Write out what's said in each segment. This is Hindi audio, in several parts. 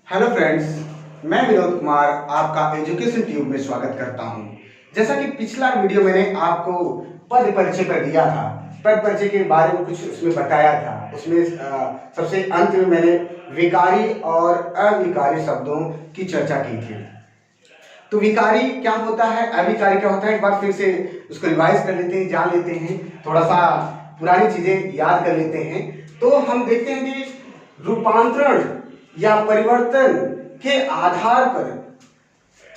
हेलो फ्रेंड्स, मैं विनोद कुमार आपका एजुकेशन ट्यूब में स्वागत करता हूं। जैसा कि पिछला वीडियो मैंने आपको पद परिचय पर दिया था, पद परिचय के बारे में कुछ उसमें बताया था। उसमें सबसे अंत में मैंने विकारी और अविकारी शब्दों की चर्चा की थी। तो विकारी क्या होता है, अविकारी क्या होता है, एक बार फिर से उसको रिवाइज कर लेते हैं, जान लेते हैं, थोड़ा सा पुरानी चीजें याद कर लेते हैं। तो हम देखते हैं कि रूपांतरण या परिवर्तन के आधार पर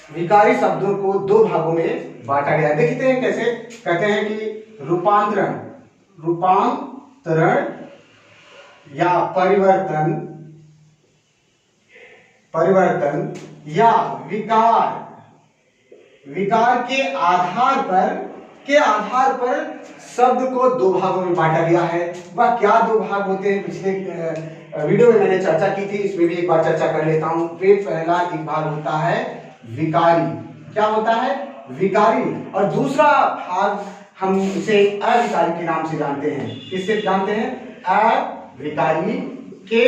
विकारी शब्दों को दो भागों में बांटा गया है। देखते हैं कैसे। कहते हैं कि रूपांतरण रूपांतरण या परिवर्तन या विकार के आधार पर शब्द को दो भागों में बांटा गया है। वह क्या दो भाग होते हैं, पिछले वीडियो में मैंने चर्चा की थी, इसमें भी एक बार चर्चा कर लेता हूं। वे पहला एक भाग होता है विकारी। क्या होता है? विकारी। और दूसरा भाग हम इसे अविकारी के नाम से जानते हैं। किससे जानते हैं? अविकारी के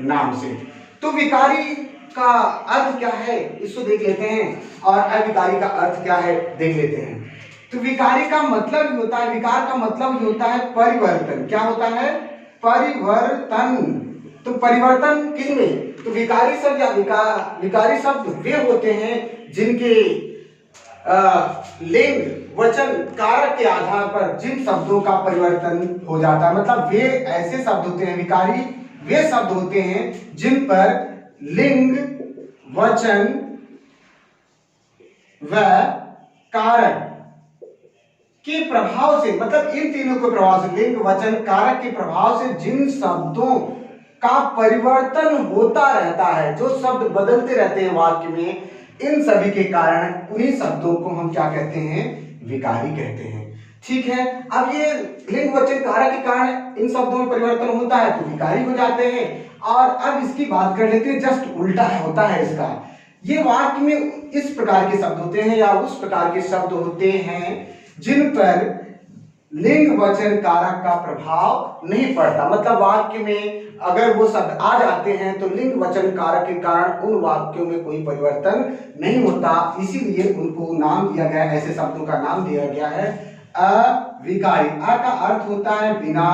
नाम से। तो विकारी का अर्थ क्या है इसको देख लेते हैं, और अविकारी का अर्थ क्या है देख लेते हैं। तो विकारी का मतलब ही होता है, विकार का मतलब ही होता है परिवर्तन। क्या होता है? परिवर्तन। तो परिवर्तन किसमें? तो विकारी शब्द या विकारी शब्द वे होते हैं जिनके लिंग वचन कारक के आधार पर जिन शब्दों का परिवर्तन हो जाता है। मतलब वे ऐसे शब्द होते हैं, विकारी वे शब्द होते हैं जिन पर लिंग वचन व कारक के प्रभाव से, मतलब इन तीनों के प्रभाव से, लिंग वचन कारक के प्रभाव से जिन शब्दों का परिवर्तन होता रहता है, जो शब्द बदलते रहते हैं वाक्य में, इन सभी के कारण उन्हीं शब्दों को हम क्या कहते हैं? विकारी कहते हैं। ठीक है। अब ये लिंग वचन कारक के कारण इन शब्दों में परिवर्तन होता है तो विकारी हो जाते हैं। और अब इसकी बात कर लेते हैं, जस्ट उल्टा होता है इसका। ये वाक्य में इस प्रकार के शब्द होते हैं या उस प्रकार के शब्द होते हैं जिन पर लिंग वचन कारक का प्रभाव नहीं पड़ता। मतलब वाक्य में अगर वो शब्द आ जाते हैं तो लिंग वचन कारक के कारण उन वाक्यों में कोई परिवर्तन नहीं होता, इसीलिए उनको नाम दिया गया, ऐसे शब्दों का नाम दिया गया है अविकारी। अ का अर्थ होता है बिना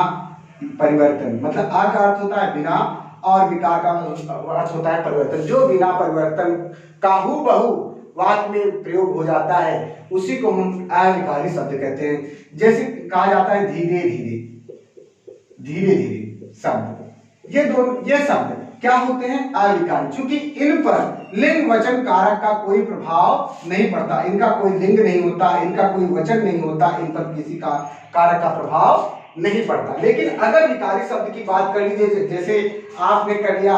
परिवर्तन, मतलब अ का अर्थ होता है बिना, और विकार का अर्थ होता है परिवर्तन। जो बिना परिवर्तन का हूबहू वाक्य में प्रयोग हो जाता है उसी को हम अविकारी शब्द कहते हैं। जैसे कहा जाता है धीरे धीरे शब्द, ये शब्द क्या होते हैं? अविकारी। क्योंकि इन पर लिंग वचन कारक का कोई प्रभाव नहीं पड़ता, इनका कोई लिंग नहीं होता, इनका कोई वचन नहीं होता, इन पर किसी का कारक का प्रभाव नहीं पड़ता। लेकिन अगर विकारी शब्द की बात कर लीजिए, जैसे आपने कर लिया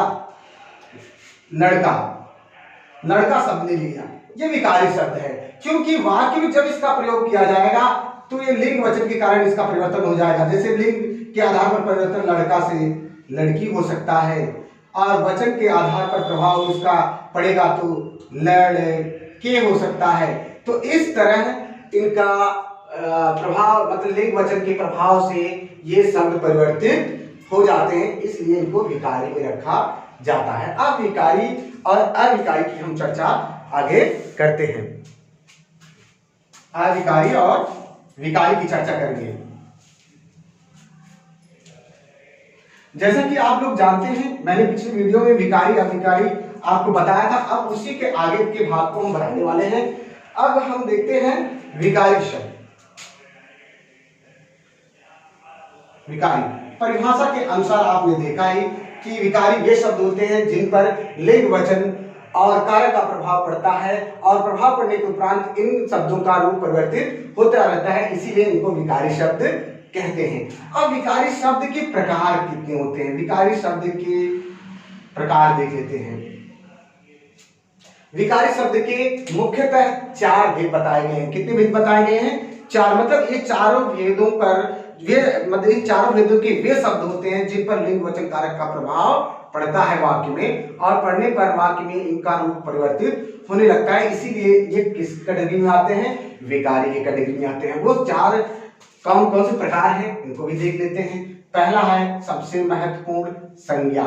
लड़का शब्द ले लिया, ये विकारी शब्द है। क्योंकि वाक्य में जब इसका प्रयोग किया जाएगा तो ये लिंग वचन के कारण इसका परिवर्तन हो जाएगा। जैसे लिंग के आधार पर परिवर्तन लड़का से लड़की हो सकता है, और वचन के आधार पर प्रभाव उसका पड़ेगा तो लड़के हो सकता है। तो इस तरह इनका प्रभाव, मतलब लिंग वचन के प्रभाव से ये शब्द परिवर्तित हो जाते हैं, इसलिए इनको विकारी में रखा जाता है। अब विकारी और अविकारी की हम चर्चा आगे करते हैं। अविकारी और विकारी की चर्चा करेंगे। जैसा कि आप लोग जानते हैं, मैंने पिछले वीडियो में विकारी अविकारी आपको बताया था। अब उसी के आगे के भाग को हम बढ़ाने वाले हैं। अब हम देखते हैं विकारी शब्द। विकारी परिभाषा के अनुसार आपने देखा ही कि विकारी वे शब्द होते हैं जिन पर लिंग वचन और कारक का प्रभाव पड़ता है, और प्रभाव पड़ने के उपरांत इन शब्दों का रूप परिवर्तित होता रहता है, इसीलिए इनको विकारी शब्द कहते हैं। अब विकारी शब्द के प्रकार कितने होते हैं? विकारी शब्द के प्रकार देख लेते हैं। विकारी शब्द के मुख्यतः 4 भेद बताए गए हैं। कितने भेद बताए गए हैं? 4। मतलब ये चारों भेदों पर मतलब इन चारों भेदों के वे शब्द होते हैं जिन पर लिंग वचन कारक का प्रभाव पड़ता है वाक्य में, और पढ़ने पर वाक्य में इनका रूप परिवर्तित होने लगता है। इसीलिए ये किस कैटेगरी में आते हैं? विकारी की कैटेगरी में आते हैं। वो 4 कौन कौन से प्रकार हैं इनको भी देख लेते हैं। पहला है सबसे महत्वपूर्ण संज्ञा।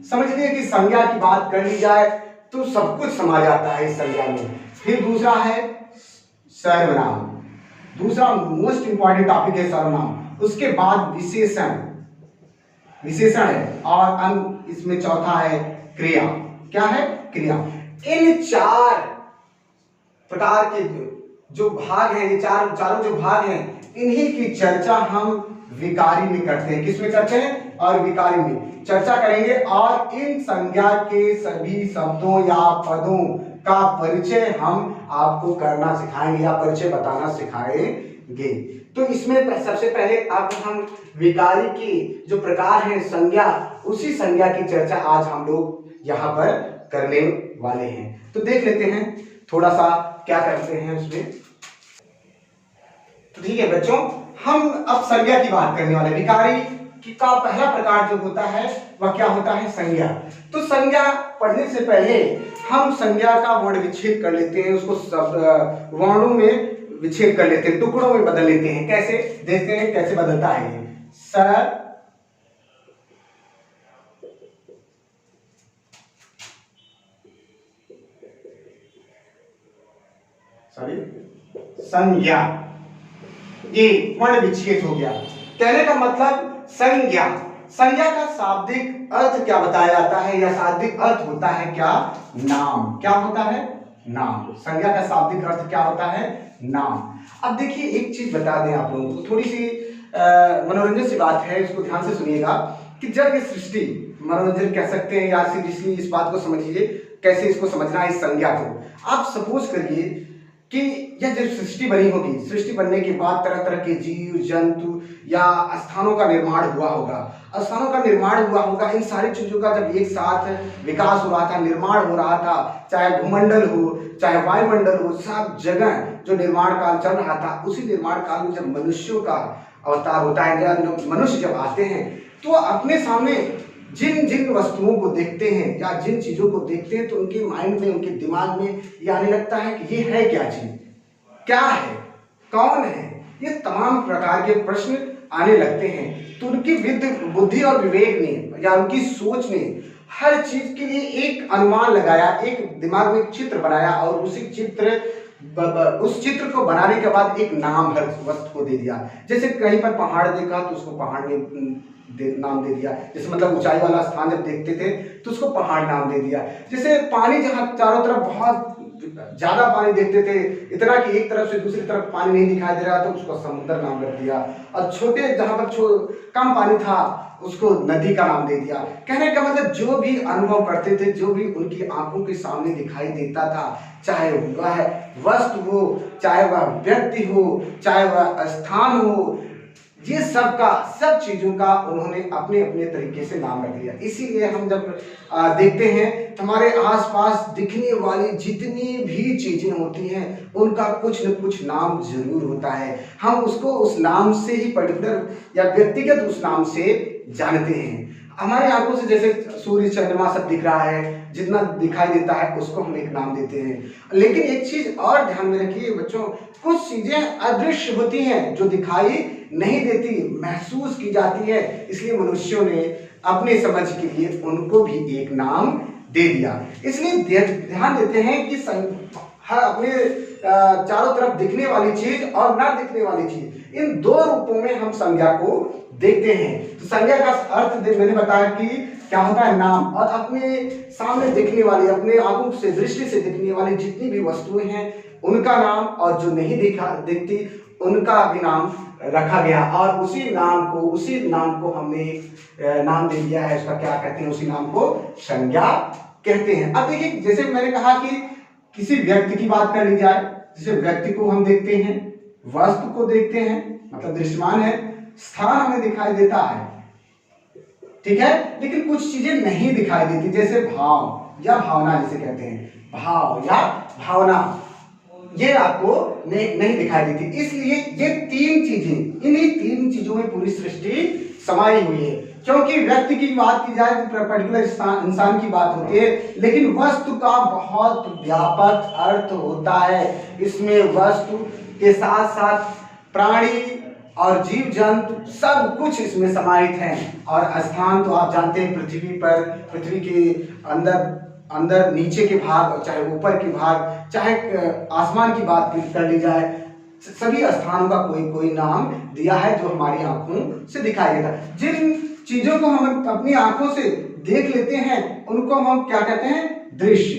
समझ लीजिए कि संज्ञा की बात कर ली जाए तो सब कुछ समा जाता है इस संज्ञा में। फिर दूसरा है सर्वनाम, दूसरा मोस्ट इंपॉर्टेंट टॉपिक है सर्वनाम। उसके बाद विशेषण, विशेषण है, और इसमें चौथा है क्रिया। क्या है? क्रिया। इन चार प्रकार के जो भाग हैं, ये चारों जो भाग हैं, इन्हीं की चर्चा हम विकारी में करते हैं। किसमें करते हैं? और विकारी में चर्चा करेंगे। और इन संज्ञा के सभी शब्दों या पदों का परिचय हम आपको करना सिखाएंगे या परिचय बताना सिखाएंगे। तो इसमें सबसे पहले अब हम विकारी की जो प्रकार है संज्ञा, उसी संज्ञा की चर्चा आज हम लोग यहाँ पर करने वाले हैं। तो देख लेते हैं थोड़ा सा क्या करते हैं उसमें। तो ठीक है बच्चों, हम अब संज्ञा की बात करने वाले। विकारी का पहला प्रकार जो होता है वह क्या होता है? संज्ञा। तो संज्ञा पढ़ने से पहले हम संज्ञा का वर्ण विच्छेद कर लेते हैं, उसको सब वर्णों में विच्छेद कर लेते हैं, टुकड़ों में बदल लेते हैं। कैसे? देखते हैं कैसे बदलता है ये। संज्ञा, ये वर्ण विच्छेद हो गया। कहने का मतलब संज्ञा, संज्ञा का शाब्दिक अर्थ क्या बताया जाता है? या शाब्दिक अर्थ होता है क्या? नाम। क्या होता है? नाम। संज्ञा का शाब्दिक अर्थ क्या होता है? नाम। अब देखिए एक चीज बता दें आप लोगों को, थोड़ी सी मनोरंजन सी बात है, इसको ध्यान से सुनिएगा। कि जब ये सृष्टि, मनोरंजन कह सकते हैं या सीरियसली इस बात को समझिए, कैसे इसको समझना है इस संज्ञा को। आप सपोज करिए कि यह जब सृष्टि बनी होगी, सृष्टि बनने के बाद तरह तरह के जीव जंतु या स्थानों का निर्माण हुआ होगा, स्थानों का निर्माण हुआ होगा। इन सारी चीजों का जब एक साथ विकास हो रहा था, निर्माण हो रहा था, चाहे भूमंडल हो चाहे वायुमंडल हो, सब जगह जो निर्माण काल चल रहा था, उसी निर्माण काल में जब मनुष्यों का अवतार होता है, जब मनुष्य जब आते हैं, तो अपने सामने जिन जिन वस्तुओं को देखते हैं या जिन चीजों को देखते हैं, तो उनके माइंड में, उनके दिमाग में ये आने लगता है कि ये है क्या चीज, क्या है, कौन है, ये तमाम प्रकार के प्रश्न आने लगते हैं। तो उनकी बुद्धि और विवेक ने या उनकी सोच ने हर चीज के लिए एक अनुमान लगाया, एक दिमाग में एक चित्र बनाया, और उस चित्र को बनाने के बाद एक नाम हर वस्तु को दे दिया। जैसे कहीं पर पहाड़ देखा तो उसको पहाड़ में नाम दे दिया, जैसे मतलब ऊंचाई वाला स्थान जब देखते थे तो उसको पहाड़ नाम दे दिया। जैसे पानी जहाँ चारों तरफ बहुत ज्यादा पानी देखते थे, इतना कि एक तरफ से दूसरी तरफ पानी नहीं दिखाई दे रहा, तो उसको समुद्र नाम रख दिया। और छोटे जहाँ पर कम पानी था उसको नदी का नाम दे दिया। कहने का मतलब जो भी अनुभव करते थे, जो भी उनकी आंखों के सामने दिखाई देता था, चाहे वह वस्तु हो, चाहे वह व्यक्ति हो, चाहे वह स्थान हो, ये सब चीजों का उन्होंने अपने अपने तरीके से नाम रख दिया। इसीलिए हम जब देखते हैं हमारे आसपास दिखने वाली जितनी भी चीजें होती हैं, उनका कुछ न कुछ नाम जरूर होता है। हम उसको उस नाम से ही पर्टिकुलर या व्यक्तिगत उस नाम से जानते हैं। हमारी आंखों से जैसे सूर्य चंद्रमा सब दिख रहा है, जितना दिखाई देता है उसको हम एक नाम देते हैं। लेकिन एक चीज और ध्यान में रखिए बच्चों, कुछ चीजें अदृश्य होती हैं जो दिखाई नहीं देती, महसूस की जाती है, इसलिए मनुष्यों ने अपने समझ के लिए उनको भी एक नाम दे दिया। इसलिए ध्यान देते हैं कि अपने चारों तरफ दिखने वाली चीज और ना दिखने वाली चीज, इन दो रूपों में हम संज्ञा को देखते हैं। तो संज्ञा का अर्थ मैंने बताया कि क्या होता है? नाम। और अपने सामने दिखने वाली, अपने आंखों से दृष्टि से दिखने वाली जितनी भी वस्तुएं हैं उनका नाम, और जो नहीं दिखती उनका भी नाम रखा गया। और उसी नाम को हमने नाम दे दिया है, उसका क्या कहते हैं? उसी नाम को संज्ञा कहते हैं। अब देखिए, जैसे मैंने कहा कि किसी व्यक्ति की बात कर ली जाए, जैसे व्यक्ति को हम देखते हैं, वस्तु को देखते हैं, मतलब दृश्यमान है, स्थान हमें दिखाई देता है, ठीक है, लेकिन कुछ चीजें नहीं दिखाई देती, जैसे भाव या भावना, जिसे कहते हैं भाव या भावना, ये आपको नहीं दिखाई देती। इसलिए ये तीन चीजें, इन्हीं तीन चीजों में पूरी सृष्टि समाई हुई है। क्योंकि व्यक्ति की बात की जाए तो पर्टिकुलर इंसान की बात होती है, लेकिन वस्तु का बहुत व्यापक अर्थ होता है। इसमें वस्तु के साथ साथ प्राणी और जीव जंतु सब कुछ इसमें समाहित हैं। और स्थान तो आप जानते हैं, पृथ्वी के अंदर अंदर नीचे के भाग, चाहे ऊपर के भाग, चाहे आसमान की बात कर ली जाए, सभी स्थानों का कोई कोई नाम दिया है जो हमारी आंखों से दिखाई देता है। जिन चीजों को हम अपनी आंखों से देख लेते हैं उनको हम क्या कहते हैं? दृश्य।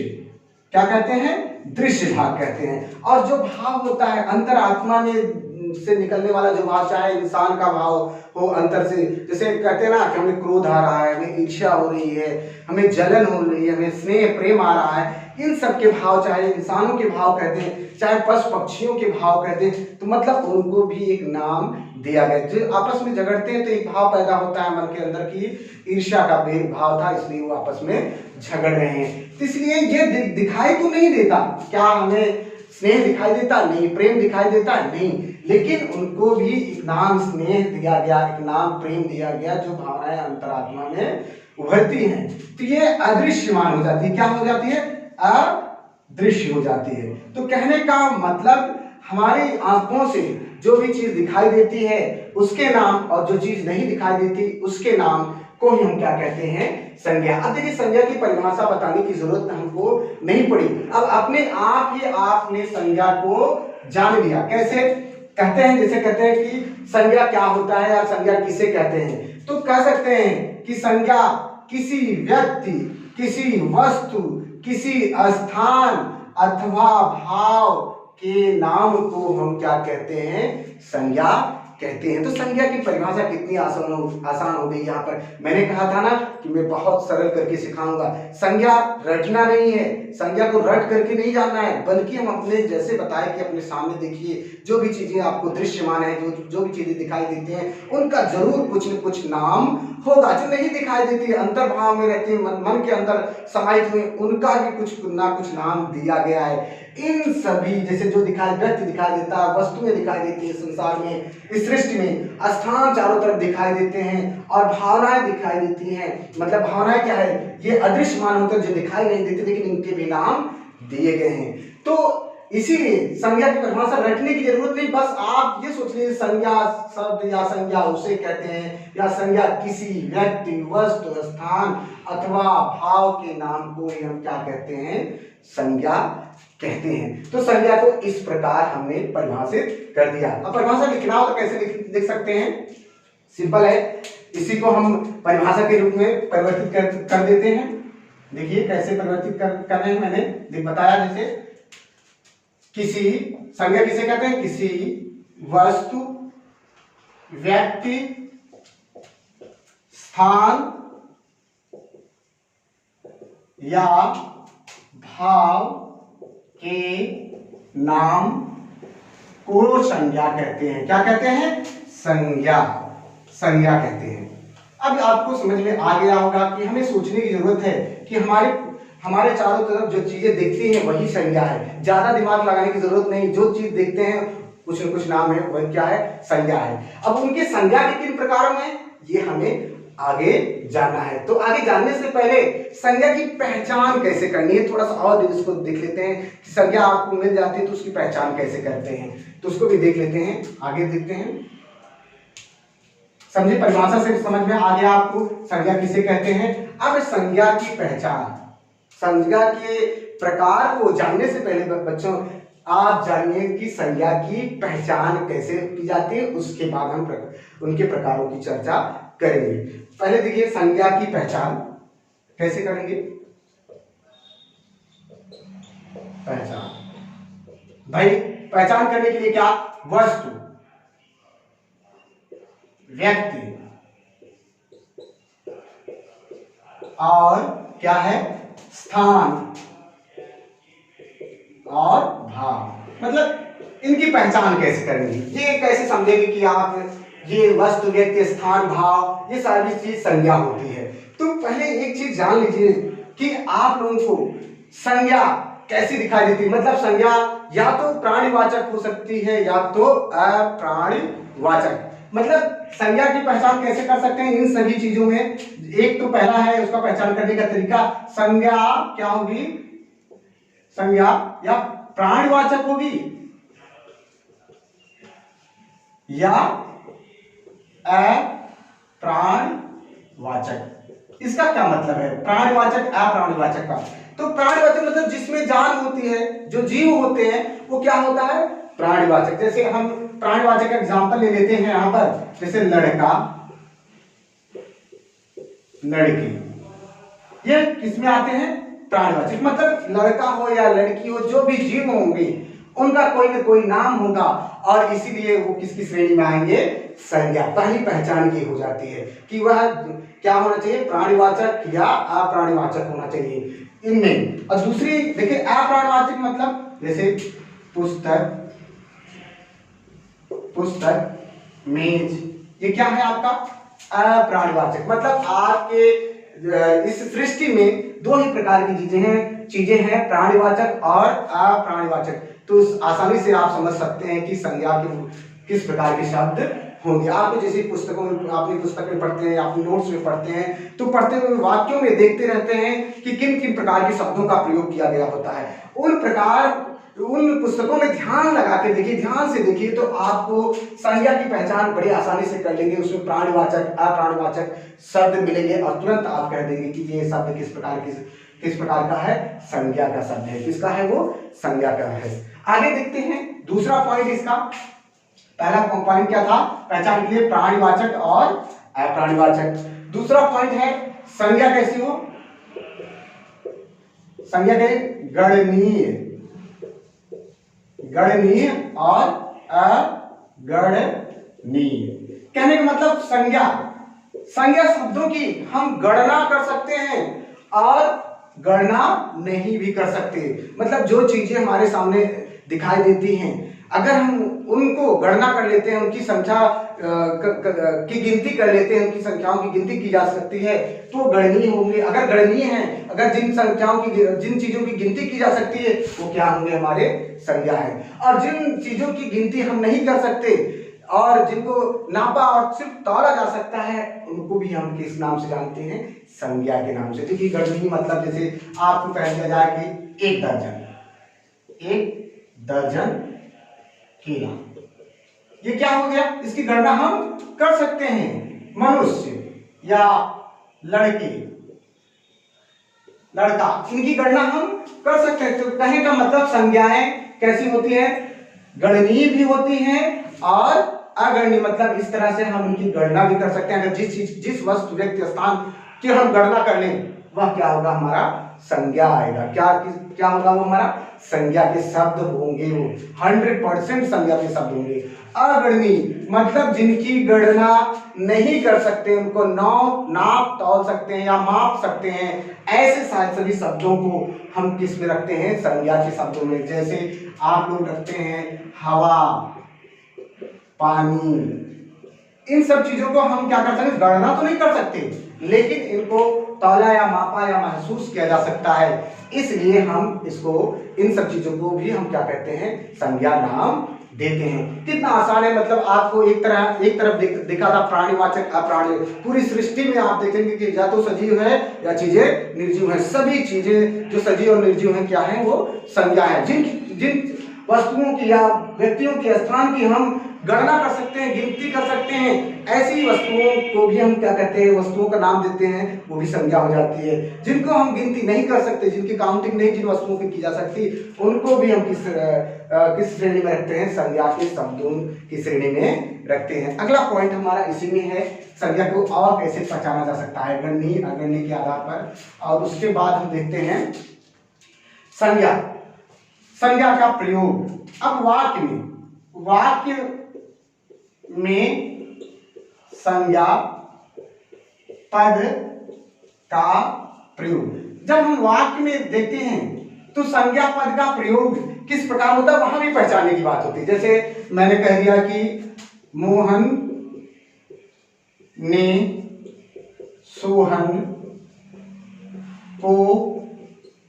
क्या कहते हैं? दृश्य भाग कहते हैं। और जो भाव होता है अंतरात्मा में से निकलने वाला जो भाव, चाहे इंसान का भाव हो अंतर से, जैसे कहते हैं ना कि हमें क्रोध आ रहा है, हमें ईर्ष्या हो रही है, हमें जलन हो रही है, हमें स्नेह प्रेम आ रहा है, इन सब के भाव, चाहे इंसानों के भाव कहते हैं, चाहे पशु पक्षियों के भाव कहते हैं, तो मतलब उनको भी एक नाम दिया गया। जो आपस में झगड़ते हैं तो एक भाव पैदा होता है मन के अंदर की ईर्ष्या का भाव था, इसलिए वो आपस में झगड़ रहे हैं। तो इसलिए ये दिखाई तो नहीं देता, क्या हमें स्नेह दिखाई देता? नहीं। प्रेम दिखाई देता? नहीं। लेकिन उनको भी एक नाम स्नेह दिया गया, एक नाम प्रेम दिया गया, जो भावनाएं अंतरात्मा में उभरती हैं। तो ये अदृश्यमान हो जाती है। क्या हो जाती है? अदृश्य हो जाती है। तो कहने का मतलब हमारी आंखों से जो भी चीज दिखाई देती है उसके नाम, और जो चीज नहीं दिखाई देती उसके नाम को ही हम क्या कहते हैं? संज्ञा। अब देखिए, संज्ञा की परिभाषा बताने की जरूरत हमको नहीं पड़ी। अब अपने आप ही आपने संज्ञा को जान लिया। कैसे कहते हैं? जैसे कहते हैं कि संज्ञा क्या होता है या संज्ञा किसे कहते हैं, तो कह सकते हैं कि संज्ञा किसी व्यक्ति, किसी वस्तु, किसी स्थान अथवा भाव के नाम को हम क्या कहते हैं? संज्ञा कहते हैं। तो संज्ञा की परिभाषा कितनी आसान हो गई। यहाँ पर मैंने कहा था ना कि मैं बहुत सरल करके सिखाऊंगा। संज्ञा रटना नहीं है, संज्ञा को रट करके नहीं जानना है, बल्कि हम अपने जैसे बताए कि अपने सामने देखिए, जो भी चीजें आपको दृश्यमान है, जो भी चीजें दिखाई देती हैं, उनका जरूर कुछ न कुछ नाम होगा। जो नहीं दिखाई देती, अंतर्भाव में रहती है, मन के अंदर समाहित हुए, उनका भी कुछ ना कुछ नाम दिया गया है। इन सभी, जैसे जो दिखाई, व्यक्ति दिखाई देता है, वस्तुएं दिखाई देती है संसार में, इस सृष्टि में, स्थान चारों तरफ दिखाई देते हैं, और भावनाएं दिखाई देती हैं। मतलब भावनाएं क्या है? ये अदृश्यमान होते हैं, जो दिखाई नहीं देते, लेकिन इनके भी नाम दिए गए हैं। तो इसीलिए संज्ञा की परिभाषा रटने की जरूरत नहीं, बस आप ये सोच लीजिए, संज्ञा शब्द या संज्ञा उसे कहते हैं, या संज्ञा किसी व्यक्ति, वस्तु, स्थान अथवा भाव के नाम को हम क्या कहते हैं? संज्ञा कहते हैं। तो संज्ञा को इस प्रकार हमने परिभाषित कर दिया। अब परिभाषा लिखना हो तो कैसे लिख सकते हैं? सिंपल है, इसी को हम परिभाषा के रूप में परिवर्तित कर देते हैं। देखिए कैसे परिवर्तित कर रहे हैं, मैंने बताया। जैसे किसी, संज्ञा किसे कहते हैं? किसी वस्तु, व्यक्ति, स्थान या भाव के नाम को संज्ञा कहते हैं। क्या कहते हैं? संज्ञा। संज्ञा कहते हैं। अब आपको समझ में आ गया होगा कि हमें सोचने की जरूरत है कि हमारे चारों तरफ जो चीजें दिखती हैं वही संज्ञा है। ज्यादा दिमाग लगाने की जरूरत नहीं, जो चीज देखते हैं कुछ न कुछ नाम है, वह क्या है? संज्ञा है। अब उनके संज्ञा के किन प्रकारों में, ये हमें आगे जानना है। तो आगे जानने से पहले संज्ञा की पहचान कैसे करनी है, थोड़ा सा और इसको देख लेते हैं कि संज्ञा आपको मिल जाती है तो उसकी पहचान कैसे करते हैं, तो उसको भी देख लेते हैं। आगे देखते हैं। समझे, परिभाषा से समझ में आ गया आपको संज्ञा किसे कहते हैं। अब संज्ञा की पहचान, संज्ञा के प्रकार को जानने से पहले बच्चों आप जानिए कि संज्ञा की पहचान कैसे की जाती है, उसके बाद हम उनके प्रकारों की चर्चा करेंगे। पहले देखिए संज्ञा की पहचान कैसे करेंगे। पहचान, भाई पहचान करने के लिए क्या? वस्तु, व्यक्ति और क्या है? स्थान और भाव। मतलब इनकी पहचान कैसे करेंगे, ये कैसे समझेंगे कि आप ये वस्तु, व्यक्ति, स्थान, भाव, ये सारी चीज संज्ञा होती है। तो पहले एक चीज जान लीजिए कि आप लोगों को संज्ञा कैसी दिखाई देती है। मतलब संज्ञा या तो प्राणीवाचक हो सकती है या तो अप्राणीवाचक। मतलब संज्ञा की पहचान कैसे कर सकते हैं इन सभी चीजों में। एक तो पहला है उसका पहचान करने का तरीका, संज्ञा क्या होगी? संज्ञा या प्राणवाचक होगी या अप्राणवाचक। इसका क्या मतलब है? प्राणवाचक अप्राणवाचक का। तो प्राणवाचक मतलब जिसमें जान होती है, जो जीव होते हैं वो क्या होता है? प्राणवाचक। जैसे हम प्राणवाचक का एग्जांपल ले लेते हैं यहाँ पर, जैसे लड़का, लड़की, ये किसमें आते हैं? प्राणवाचक। मतलब लड़का हो या लड़की हो, जो भी जीव होंगे उनका कोई ना कोई नाम होगा और इसीलिए वो किसकी श्रेणी में आएंगे? संज्ञा। पहली पहचान की हो जाती है कि वह क्या होना चाहिए? प्राणवाचक या अप्राणवाचक होना चाहिए इनमें। और दूसरी देखिए अप्राणवाचक मतलब जैसे पुस्तक, पुस्तक, मेज, ये क्या है आपका? अप्राणवाचक। मतलब आपके इस सृष्टि में दो ही प्रकार की चीजें हैं, प्राणवाचक और अप्राणवाचक। तो आसानी से आप समझ सकते हैं कि संज्ञा के किस प्रकार के शब्द होंगे। आपको जैसे पुस्तकों में, अपनी पुस्तक में पढ़ते हैं, अपने नोट्स में पढ़ते हैं, तो पढ़ते हुए वाक्यों में देखते रहते हैं कि किन किन प्रकार के शब्दों का प्रयोग किया गया होता है। उन पुस्तकों में ध्यान लगा के देखिए, ध्यान से देखिए, तो आपको संज्ञा की पहचान बड़ी आसानी से कर लेंगे। उसमें प्राणवाचक अप्राणवाचक शब्द मिलेंगे और तुरंत आप कह देंगे कि ये शब्द किस प्रकार का है? संज्ञा का शब्द है। किसका है वो? संज्ञा का है। आगे देखते हैं दूसरा पॉइंट इसका। पहला पॉइंट क्या था? पहचान के लिए प्राणवाचक और अप्राणवाचक। दूसरा पॉइंट है संज्ञा कैसी हो? संज्ञा के गणनीय, गणनीय और अगणनीय। कहने का मतलब संज्ञा शब्दों की हम गणना कर सकते हैं और गणना नहीं भी कर सकते। मतलब जो चीजें हमारे सामने दिखाई देती हैं, अगर हम उनको गणना कर लेते हैं, उनकी संख्या की गिनती कर लेते हैं, उनकी संख्याओं की गिनती की जा सकती है, तो गणनीय होंगे। अगर गणनीय हैं, अगर जिन चीजों की गिनती की जा सकती है वो क्या होंगे? हमारे संज्ञा है। और जिन चीजों की गिनती हम नहीं कर सकते और जिनको नापा और सिर्फ तौला जा सकता है, उनको भी हम किस नाम से जानते हैं? संज्ञा के नाम से। देखिए गणनीय मतलब जैसे आपको कह दिया जाए कि 1 दर्जन केला, ये क्या हो गया? इसकी गणना हम कर सकते हैं। मनुष्य या लड़के, लड़का, इनकी गणना हम कर सकते हैं। तो कहने का मतलब संज्ञाएं कैसी होती हैं? गणनीय भी होती हैं और अगणनीय। मतलब इस तरह से हम उनकी गणना भी कर सकते हैं। अगर जिस वस्तु, व्यक्ति, स्थान की हम गणना कर लें, वह क्या होगा? हमारा संज्ञा आएगा। क्या होगा? वो हमारा संज्ञा के शब्द होंगे। वो 100% संज्ञा के शब्द होंगे। अगणनीय मतलब जिनकी गणना नहीं कर सकते, उनको नाप तौल सकते हैं या माप सकते हैं, ऐसे सभी शब्दों को हम किस में रखते हैं? संज्ञा के शब्दों में। जैसे आप लोग रखते हैं हवा, पानी, इन सब चीजों को हम क्या कर सकते हैं? गणना तो नहीं कर सकते, लेकिन इनको तौला या मापा या महसूस किया जा सकता है। इसलिए हम इसको, इन सब चीजों को भी हम क्या कहते हैं? संज्ञा नाम देते हैं। कितना आसान है। मतलब आपको एक तरफ दिखा था प्राणीवाचक अप्राणी। पूरी सृष्टि में आप देखेंगे कि या तो सजीव है या चीजें निर्जीव है। सभी चीजें जो सजीव और निर्जीव है क्या है? वो संज्ञा है। जिन वस्तुओं की या व्यक्तियों के स्थान की हम गणना कर सकते हैं, गिनती कर सकते हैं, ऐसी वस्तुओं को भी हम क्या कहते हैं? वस्तुओं का नाम देते हैं, वो भी संज्ञा हो जाती है। जिनको हम गिनती नहीं कर सकते, जिनकी काउंटिंग नहीं जिन वस्तुओं की जा सकती, उनको भी हम किस श्रेणी में रखते हैं? संज्ञा के शब्दों की श्रेणी में रखते हैं। अगला पॉइंट हमारा इसी में है, संज्ञा को और कैसे पहचाना जा सकता है गणनीय अगणनीय के आधार पर। और उसके बाद हम देखते हैं संज्ञा का प्रयोग। अब वाक्य में संज्ञा पद का प्रयोग। जब हम वाक्य में देखते हैं तो संज्ञा पद का प्रयोग किस प्रकार होता है, वहां भी पहचानने की बात होती है। जैसे मैंने कह दिया कि मोहन ने सोहन को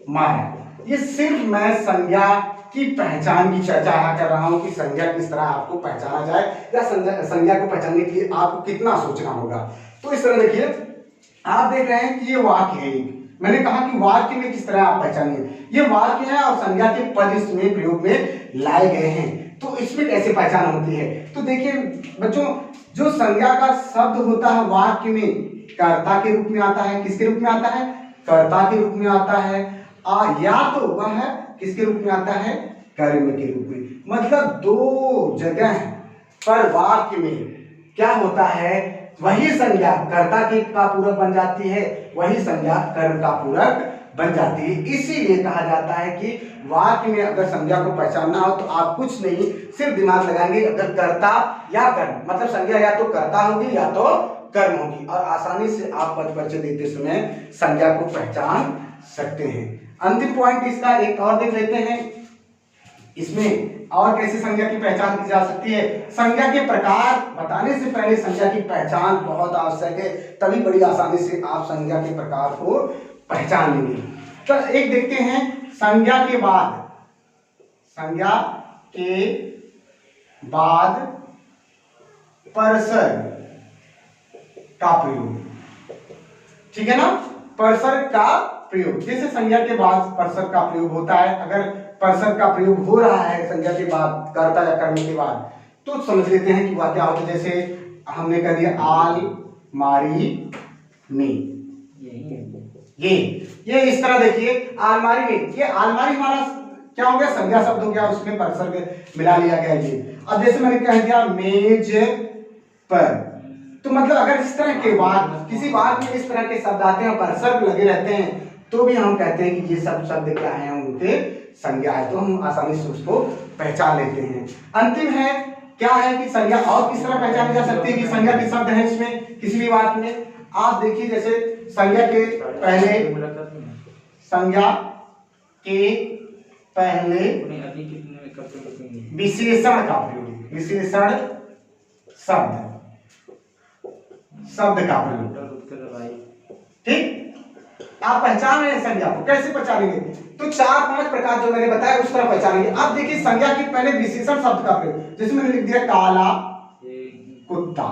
मारा। ये सिर्फ मैं संज्ञा की पहचान की चर्चा कर रहा हूं कि संज्ञा किस तरह आपको पहचाना जाए या संज्ञा को पहचानने के लिए आपको कितना सोचना होगा। तो इस तरह देखिए, आप देख रहे हैं कि ये वाक्य है। मैंने कहा कि वाक्य में किस तरह आप पहचानिए, ये वाक्य है और संज्ञा के पद इसमें प्रयोग में लाए गए हैं। तो इसमें कैसे पहचान होती है? तो देखिए बच्चों, जो संज्ञा का शब्द होता है वाक्य में, कर्ता के रूप में आता है। किसके रूप में आता है? कर्ता के रूप में आता है। या तो वह किसके रूप में आता है? कर्म के रूप में। मतलब दो जगह पर वाक्य में क्या होता है, वही संज्ञा कर्ता की का पूरक बन जाती है, वही संज्ञा कर्म का पूरक बन जाती है। इसीलिए कहा जाता है कि वाक्य में अगर संज्ञा को पहचानना हो तो आप कुछ नहीं, सिर्फ दिमाग लगाएंगे, अगर कर्ता या कर्म, मतलब संज्ञा या तो कर्ता होगी या तो कर्म होगी, और आसानी से आप पद परिचय देते समय संज्ञा को पहचान सकते हैं। अंतिम पॉइंट इसका एक और देख लेते हैं, इसमें और कैसे संज्ञा की पहचान की जा सकती है। संज्ञा के प्रकार बताने से पहले संज्ञा की पहचान बहुत आवश्यक है, तभी बड़ी आसानी से आप संज्ञा के प्रकार को पहचान लेंगे। तो एक देखते हैं, संज्ञा के बाद, संज्ञा के बाद परसर्ग का प्रयोग, ठीक है ना, परसर्ग का प्रयोग। जैसे संज्ञा के बाद परसर्ग का प्रयोग होता है, अगर परसर्ग का प्रयोग हो रहा है संज्ञा के बाद, कर्ता या कर्म के बाद, तो समझ लेते हैं कि वह क्या होता है। जैसे हमने कह दिया आल मारी में, ये इस तरह देखिए, आलमारी में, ये आलमारी हमारा क्या हो गया, संज्ञा शब्द हो गया, उसमें परसर्ग मिला लिया गया ये। अब जैसे मैंने कह दिया मेज पर, तो मतलब अगर इस तरह के वाक्य, किसी वाक्य में इस तरह के शब्द आते हैं, परसर्ग लगे रहते हैं, तो भी हम कहते हैं कि ये सब शब्द क्या है, उनके संज्ञा है, तो हम आसानी से उसको पहचान लेते हैं। अंतिम है क्या है कि संज्ञा और किस तरह पहचानी जा सकती है कि संज्ञा के शब्द है इसमें किसी भी वाक्य में। आप देखिए जैसे संज्ञा के पहले, संज्ञा के पहले विशेषण का प्रयोग, विशेषण शब्द का प्रयोग, ठीक। आप पहचान रहे हैं संज्ञा को, कैसे पहचानेंगे, तो 4-5 प्रकार जो मैंने बताया उस तरह पहचानेंगे। अब देखिए संज्ञा के पहले विशेषण शब्द का प्रयोग, जैसे मैंने लिख दिया काला कुत्ता,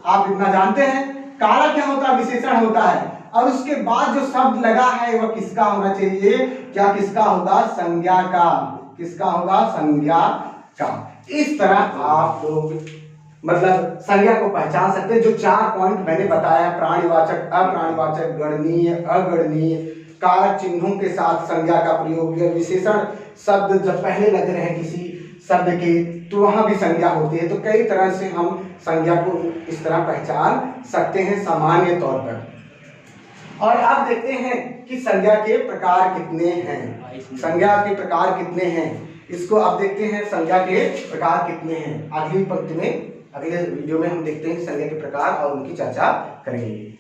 आप इतना जानते हैं काला क्या होता है, विशेषण होता है, और उसके बाद जो शब्द लगा है वह किसका होना चाहिए, क्या किसका होगा, संज्ञा का, किसका होगा, संज्ञा का। इस तरह आप लोग मतलब संज्ञा को पहचान सकते हैं। जो 4 पॉइंट मैंने बताया, प्राणीवाचक, अप्राणीवाचक, गणनीय, अगणनीय, कारक चिन्हों के साथ संज्ञा का प्रयोग, विशेषण शब्द जब पहले लग रहे हैं किसी शब्द के तो वहां भी संज्ञा होती है। तो कई तरह से हम संज्ञा को इस तरह पहचान सकते हैं सामान्य तौर पर। और अब देखते हैं कि संज्ञा के प्रकार कितने हैं, संज्ञा के प्रकार कितने हैं, इसको अब देखते हैं संज्ञा के प्रकार कितने हैं। अगली पंक्ति में, अगले वीडियो में हम देखते हैं संज्ञा के प्रकार और उनकी चर्चा करेंगे।